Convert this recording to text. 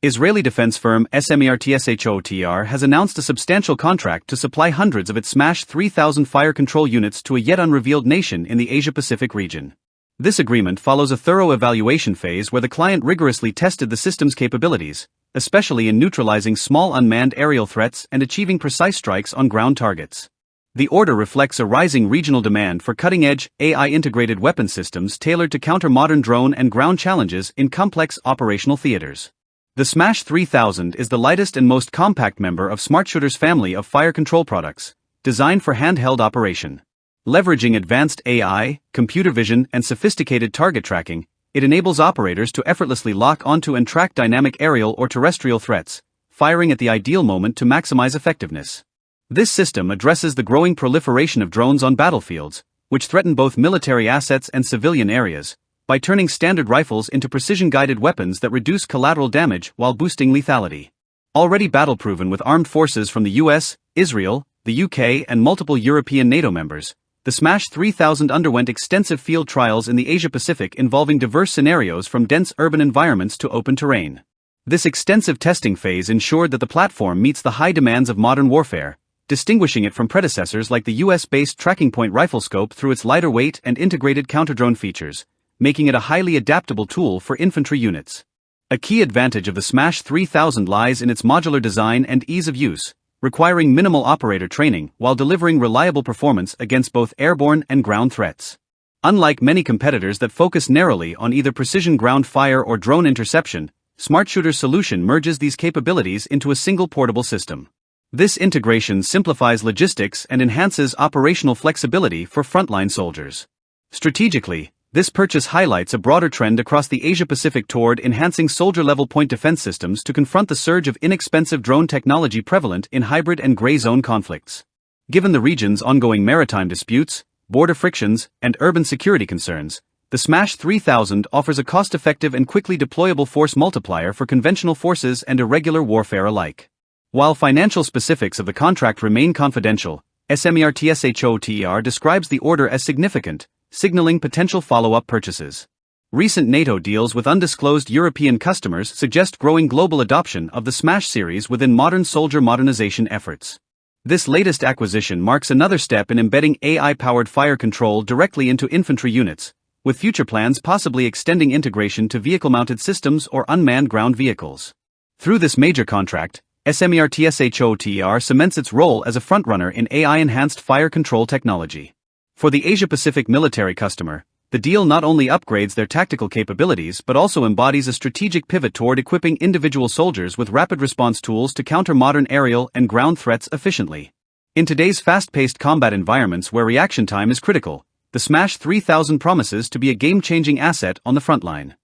Israeli defense firm SMARTSHOOTER has announced a substantial contract to supply hundreds of its SMASH 3000 fire control units to a yet unrevealed nation in the Asia-Pacific region. This agreement follows a thorough evaluation phase where the client rigorously tested the system's capabilities, especially in neutralizing small unmanned aerial threats and achieving precise strikes on ground targets. The order reflects a rising regional demand for cutting-edge, AI-integrated weapon systems tailored to counter modern drone and ground challenges in complex operational theaters. The SMASH 3000 is the lightest and most compact member of SMARTSHOOTER's family of fire control products, designed for handheld operation. Leveraging advanced AI, computer vision, and sophisticated target tracking, it enables operators to effortlessly lock onto and track dynamic aerial or terrestrial threats, firing at the ideal moment to maximize effectiveness. This system addresses the growing proliferation of drones on battlefields, which threaten both military assets and civilian areas, by turning standard rifles into precision-guided weapons that reduce collateral damage while boosting lethality. Already battle-proven with armed forces from the US, Israel, the UK, and multiple European NATO members, the SMASH 3000 underwent extensive field trials in the Asia-Pacific involving diverse scenarios from dense urban environments to open terrain. This extensive testing phase ensured that the platform meets the high demands of modern warfare, distinguishing it from predecessors like the US-based tracking point rifle scope through its lighter weight and integrated counter-drone features, making it a highly adaptable tool for infantry units. A key advantage of the SMASH 3000 lies in its modular design and ease of use, requiring minimal operator training while delivering reliable performance against both airborne and ground threats. Unlike many competitors that focus narrowly on either precision ground fire or drone interception, SMARTSHOOTER's solution merges these capabilities into a single portable system. This integration simplifies logistics and enhances operational flexibility for frontline soldiers. Strategically, this purchase highlights a broader trend across the Asia-Pacific toward enhancing soldier-level point defense systems to confront the surge of inexpensive drone technology prevalent in hybrid and gray zone conflicts. Given the region's ongoing maritime disputes, border frictions, and urban security concerns, the SMASH 3000 offers a cost-effective and quickly deployable force multiplier for conventional forces and irregular warfare alike. While financial specifics of the contract remain confidential, SMARTSHOOTER describes the order as significant, signaling potential follow-up purchases. Recent NATO deals with undisclosed European customers suggest growing global adoption of the SMASH series within modern soldier modernization efforts. This latest acquisition marks another step in embedding AI-powered fire control directly into infantry units, with future plans possibly extending integration to vehicle-mounted systems or unmanned ground vehicles. Through this major contract, SMARTSHOOTER cements its role as a frontrunner in AI-enhanced fire control technology. For the Asia-Pacific military customer, the deal not only upgrades their tactical capabilities but also embodies a strategic pivot toward equipping individual soldiers with rapid response tools to counter modern aerial and ground threats efficiently. In today's fast-paced combat environments where reaction time is critical, the SMASH 3000 promises to be a game-changing asset on the front line.